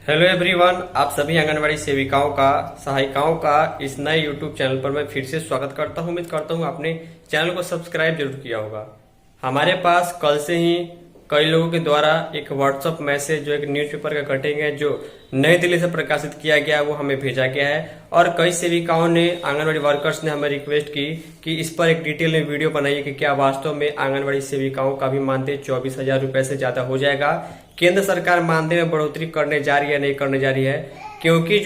Hello everyone, आप सभी आंगनबाड़ी सेविकाओं का, सहायिकाओं का इस नए यूट्यूब चैनल पर मैं फिर से स्वागत करता हूं। उम्मीद करता हूं आपने चैनल को सब्सक्राइब जरूर किया होगा। हमारे पास कल से ही कई लोगों के द्वारा एक व्हाट्सएप मैसेज जो एक न्यूज़पेपर का कटिंग है जो नई दिल्ली से प्रकाशित किया गया वो हमें भेजा गया है और कई सेविकाओं ने, आंगनबाड़ी वर्कर्स ने हमें रिक्वेस्ट की कि इस पर एक डिटेल में वीडियो बनाइए कि क्या वास्तव में आंगनबाड़ी सेविकाओं का भी मानदेय 24,000 रुपए से ज्यादा हो जाएगा। केंद्र सरकार मानदेय में बढ़ोतरी करने जा रही है, नहीं करने जा रही है, क्योंकि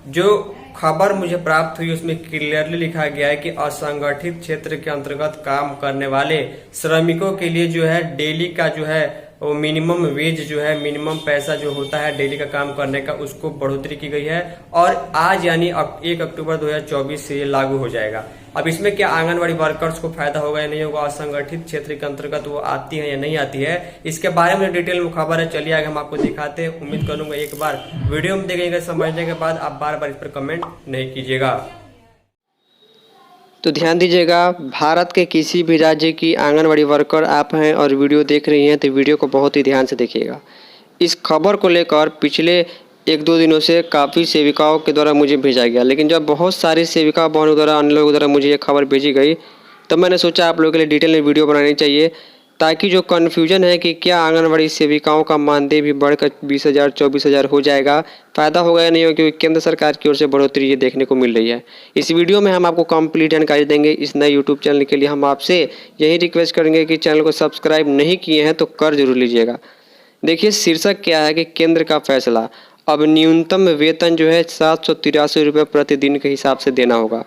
जो खबर मुझे प्राप्त हुई उसमें क्लियरली लिखा गया है कि असंगठित क्षेत्र के अंतर्गत काम करने वाले श्रमिकों के लिए जो है डेली का जो है वो मिनिमम वेज जो है, मिनिमम पैसा जो होता है डेली का काम करने का, उसको बढ़ोतरी की गई है और आज यानी 1 अक्टूबर 2024 से ये लागू हो जाएगा। अब इसमें क्या आंगनबाड़ी वर्कर्स को फायदा होगा या नहीं होगा, असंगठित क्षेत्र के अंतर्गत वो आती है या नहीं आती है, इसके बारे में डिटेल में खबर है। चलिए आगे हम आपको दिखाते हैं। उम्मीद करूंगा एक बार वीडियो में देखिएगा, समझने के बाद आप बार बार इस पर कमेंट नहीं कीजिएगा। तो ध्यान दीजिएगा, भारत के किसी भी राज्य की आंगनबाड़ी वर्कर आप हैं और वीडियो देख रही हैं तो वीडियो को बहुत ही ध्यान से देखिएगा। इस खबर को लेकर पिछले 1-2 दिनों से काफ़ी सेविकाओं के द्वारा मुझे भेजा गया, लेकिन जब बहुत सारी सेविका बहनों द्वारा, अन्य लोगों द्वारा मुझे ये खबर भेजी गई तो मैंने सोचा आप लोगों के लिए डिटेल में वीडियो बनानी चाहिए, ताकि जो कन्फ्यूजन है कि क्या आंगनबाड़ी सेविकाओं का मानदेय भी बढ़कर 20,000 24,000 हो जाएगा, फ़ायदा होगा या नहीं होगा, क्योंकि केंद्र सरकार की ओर से बढ़ोतरी ये देखने को मिल रही है। इस वीडियो में हम आपको कंप्लीट जानकारी देंगे। इस नए यूट्यूब चैनल के लिए हम आपसे यही रिक्वेस्ट करेंगे कि चैनल को सब्सक्राइब नहीं किए हैं तो कर जरूर लीजिएगा। देखिए शीर्षक क्या है कि केंद्र का फैसला, अब न्यूनतम वेतन जो है 783 रुपये प्रतिदिन के हिसाब से देना होगा।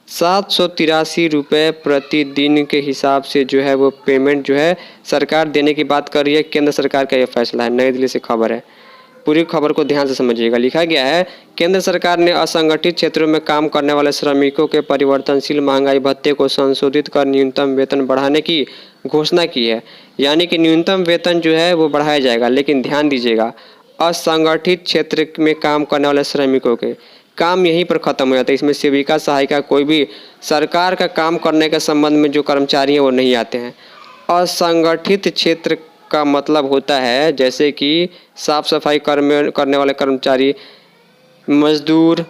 783 रुपये प्रतिदिन के हिसाब से जो है वो पेमेंट जो है सरकार देने की बात कर रही है। केंद्र सरकार का यह फैसला है, नई दिल्ली से खबर है। पूरी खबर को ध्यान से समझिएगा। लिखा गया है, केंद्र सरकार ने असंगठित क्षेत्रों में काम करने वाले श्रमिकों के परिवर्तनशील महंगाई भत्ते को संशोधित कर न्यूनतम वेतन बढ़ाने की घोषणा की है। यानी कि न्यूनतम वेतन जो है वो बढ़ाया जाएगा, लेकिन ध्यान दीजिएगा, असंगठित क्षेत्र में काम करने वाले श्रमिकों के काम यहीं पर ख़त्म हो जाता है। इसमें सेविका, सहायिका, कोई भी सरकार का काम करने के संबंध में जो कर्मचारी हैं वो नहीं आते हैं। असंगठित क्षेत्र का मतलब होता है जैसे कि साफ सफाई करने वाले कर्मचारी, मजदूर,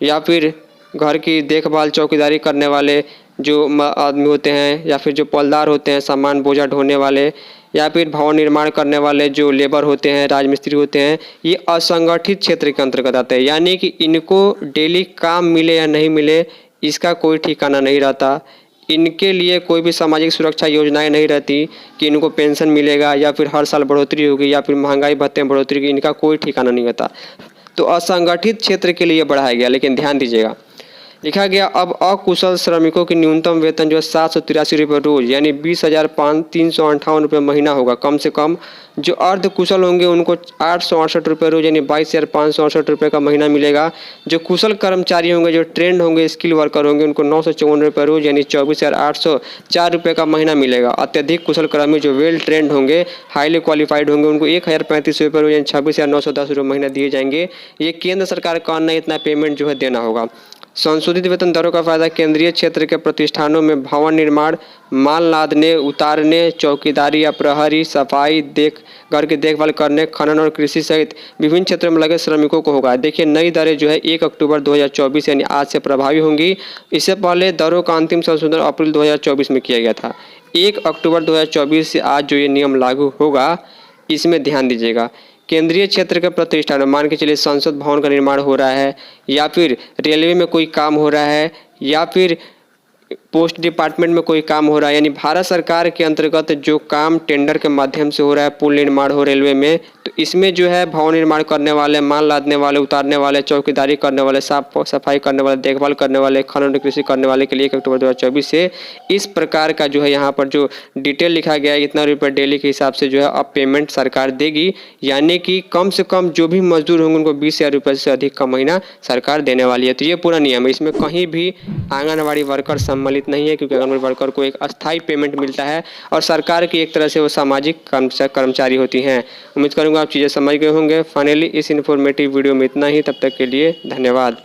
या फिर घर की देखभाल, चौकीदारी करने वाले जो आदमी होते हैं, या फिर जो पलदार होते हैं, सामान बोझा ढोने वाले, या फिर भवन निर्माण करने वाले जो लेबर होते हैं, राजमिस्त्री होते हैं, ये असंगठित क्षेत्र के अंतर्गत आते हैं। यानी कि इनको डेली काम मिले या नहीं मिले इसका कोई ठिकाना नहीं रहता। इनके लिए कोई भी सामाजिक सुरक्षा योजनाएं नहीं रहती कि इनको पेंशन मिलेगा या फिर हर साल बढ़ोतरी होगी या फिर महंगाई भत्ते में बढ़ोतरी की, इनका कोई ठिकाना नहीं होता। तो असंगठित क्षेत्र के लिए बढ़ाया गया, लेकिन ध्यान दीजिएगा, लिखा गया अब अकुशल श्रमिकों की न्यूनतम वेतन जो है 783 रुपये रोज यानी 20,358 रुपये महीना होगा कम से कम। जो अर्ध कुशल होंगे उनको 868 रुपये रोज यानी 22,568 रुपये का महीना मिलेगा। जो कुशल कर्मचारी होंगे, जो ट्रेंड होंगे, स्किल वर्कर होंगे, उनको 954 रुपये रोज यानी 24,804 रुपये का महीना मिलेगा। अत्यधिक कुशल कर्मी जो वेल ट्रेंड होंगे, हाईली क्वालिफाइड होंगे, उनको 1,035 रुपये रोज यानी 26,910 रुपये महीना दिए जाएंगे। ये केंद्र सरकार का अन्य इतना पेमेंट जो है देना होगा। संशोधित वेतन दरों का फायदा केंद्रीय क्षेत्र के प्रतिष्ठानों में भवन निर्माण, माल लादने, उतारने, चौकीदारी या प्रहरी, सफाई, घर की देखभाल करने, खनन और कृषि सहित विभिन्न क्षेत्रों में लगे श्रमिकों को होगा। देखिए नई दरें जो है 1 अक्टूबर 2024 यानी आज से प्रभावी होंगी। इससे पहले दरों का अंतिम संशोधन अप्रैल 2024 में किया गया था। 1 अक्टूबर 2024 से आज जो ये नियम लागू होगा, इसमें ध्यान दीजिएगा, केंद्रीय क्षेत्र के प्रतिष्ठान, मान के चलिए संसद भवन का निर्माण हो रहा है, या फिर रेलवे में कोई काम हो रहा है, या फिर पोस्ट डिपार्टमेंट में कोई काम हो रहा है, यानी भारत सरकार के अंतर्गत जो काम टेंडर के माध्यम से हो रहा है, पुल निर्माण हो रेलवे में, तो इसमें जो है भवन निर्माण करने वाले, माल लादने वाले, उतारने वाले, चौकीदारी करने वाले, साफ सफाई करने वाले, देखभाल करने वाले, खनन कृषि करने वाले के लिए 1 अक्टूबर 2024 से इस प्रकार का जो है यहाँ पर जो डिटेल लिखा गया है, इतना रुपये डेली के हिसाब से जो है अब पेमेंट सरकार देगी। यानी कि कम से कम जो भी मजदूर होंगे उनको 20,000 रुपये से अधिक का महीना सरकार देने वाली है। तो ये पूरा नियम है, इसमें कहीं भी आंगनबाड़ी वर्कर सम्मिलित नहीं है, क्योंकि आंगनबाड़ी वर्कर को एक अस्थायी पेमेंट मिलता है और सरकार की एक तरह से वो सामाजिक कर्मचारी होती हैं। उम्मीद करूंगा आप चीज़ें समझ गए होंगे। फाइनली इस इन्फॉर्मेटिव वीडियो में इतना ही। तब तक के लिए धन्यवाद।